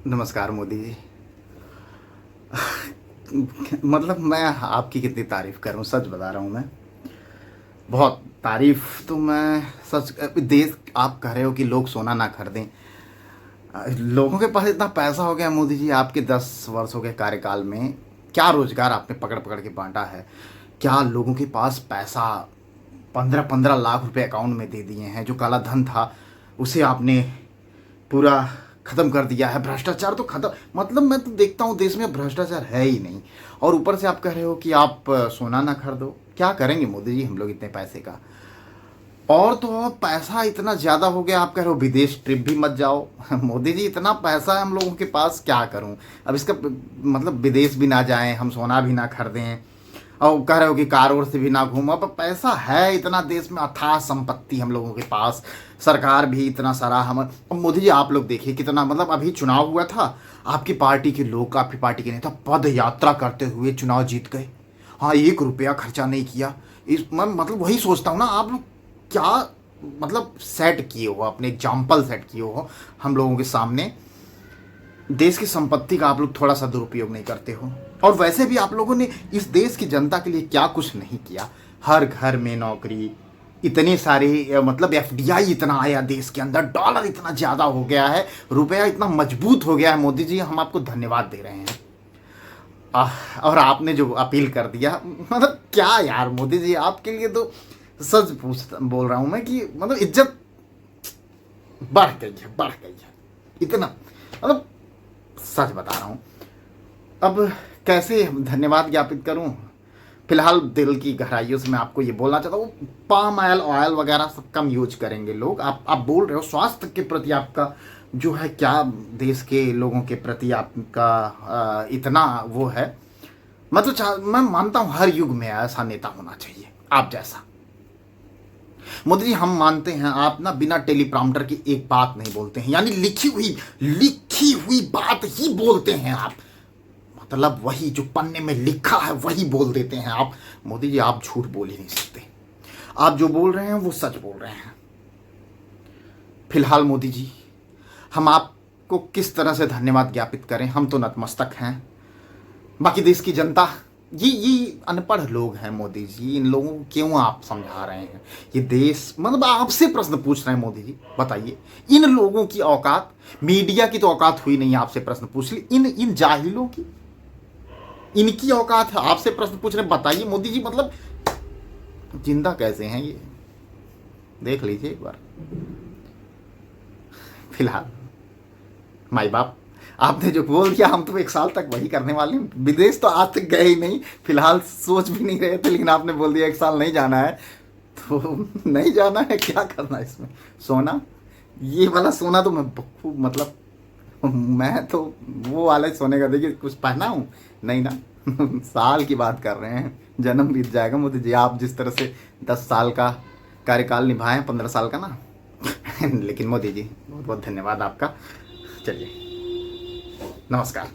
नमस्कार मोदी जी। मतलब मैं आपकी कितनी तारीफ करूं, सच बता रहा हूं मैं। बहुत तारीफ तो मैं सच। देश आप कह रहे हो कि लोग सोना ना खरीदें। लोगों के पास इतना पैसा हो गया मोदी जी, आपके 10 वर्षों के कार्यकाल में क्या रोजगार आपने पकड़ पकड़ के बांटा है। क्या लोगों के पास पैसा 15-15 लाख रुपए अकाउंट में दे दिए हैं। जो काला धन था उसे आपने पूरा खत्म कर दिया है। भ्रष्टाचार तो खत्म, मतलब मैं तो देखता हूँ देश में भ्रष्टाचार है ही नहीं। और ऊपर से आप कह रहे हो कि आप सोना ना खरीदो। क्या करेंगे मोदी जी हम लोग इतने पैसे का। और तो और पैसा इतना ज़्यादा हो गया, आप कह रहे हो विदेश ट्रिप भी मत जाओ। मोदी जी इतना पैसा है हम लोगों के पास, क्या करूं। अब इसका मतलब विदेश भी ना जाएं, हम सोना भी ना खरीदें, और कह रहे हो कि कार ओर से भी ना घूमो। अब पैसा है इतना देश में, अथाह संपत्ति हम लोगों के पास, सरकार भी इतना सारा। हम अब मोदी जी आप लोग देखिए कितना, मतलब अभी चुनाव हुआ था, आपकी पार्टी के लोग, आपकी पार्टी के नेता पद यात्रा करते हुए चुनाव जीत गए। हाँ, 1 रुपया खर्चा नहीं किया। इस मैं मतलब वही सोचता हूँ ना, आप लोग क्या मतलब सेट किए हो, अपने एग्जाम्पल सेट किए हो हम लोगों के सामने। देश की संपत्ति का आप लोग थोड़ा सा दुरुपयोग नहीं करते हो। और वैसे भी आप लोगों ने इस देश की जनता के लिए क्या कुछ नहीं किया। हर घर में नौकरी, इतने सारे मतलब एफडीआई इतना आया देश के अंदर, डॉलर इतना ज़्यादा हो गया है, रुपया इतना मजबूत हो गया है। मोदी जी हम आपको धन्यवाद दे रहे हैं। और आपने जो अपील कर दिया, मतलब क्या यार मोदी जी, आपके लिए तो सच पूछ बोल रहा हूँ मैं कि मतलब इज्जत बढ़ गई है, बढ़ गई है इतना, मतलब सच बता रहा हूँ। अब कैसे धन्यवाद ज्ञापित करूं। फिलहाल दिल की गहराइयों से मैं आपको ये बोलना चाहता हूँ, पाम ऑयल वगैरह सब कम यूज करेंगे लोग। आप बोल रहे हो स्वास्थ्य के प्रति आपका जो है, क्या देश के लोगों के प्रति आपका इतना वो है। मैं मानता हूँ हर युग में ऐसा नेता होना चाहिए आप जैसा। मोदी जी हम मानते हैं आप ना बिना टेलीप्रॉम्प्टर की एक बात नहीं बोलते हैं, यानी लिखी हुई बात ही बोलते हैं आप। मतलब वही जो पन्ने में लिखा है वही बोल देते हैं आप। मोदी जी आप झूठ बोल ही नहीं सकते, आप जो बोल रहे हैं वो सच बोल रहे हैं। फिलहाल मोदी जी हम आपको किस तरह से धन्यवाद ज्ञापित करें, हम तो नतमस्तक हैं। बाकी देश की जनता, ये अनपढ़ लोग हैं मोदी जी, इन लोगों को क्यों आप समझा रहे हैं। ये देश, मतलब आपसे प्रश्न पूछ रहे हैं मोदी जी, बताइए इन लोगों की औकात, मीडिया की तो औकात हुई नहीं आपसे प्रश्न पूछ ली, इन जाहिलों की इनकी औकात है आपसे प्रश्न पूछ रहे। बताइए मोदी जी, मतलब जिंदा कैसे हैं ये, देख लीजिए एक बार। फिलहाल माई बाप, आपने जो बोल दिया हम तो 1 साल तक वही करने वाले हैं। विदेश तो आज तक गए ही नहीं, फिलहाल सोच भी नहीं रहे थे, लेकिन आपने बोल दिया 1 साल नहीं जाना है तो नहीं जाना है, क्या करना है इसमें। सोना, ये वाला सोना तो मैं खूब, मतलब मैं तो वो वाले सोने का देखिए कुछ पहना हूँ नहीं ना। साल की बात कर रहे हैं, जन्म बीत जाएगा मोदी जी। आप जिस तरह से 10 साल का कार्यकाल निभाए, 15 साल का ना। लेकिन मोदी जी बहुत बहुत धन्यवाद आपका। चलिए, नमस्कार।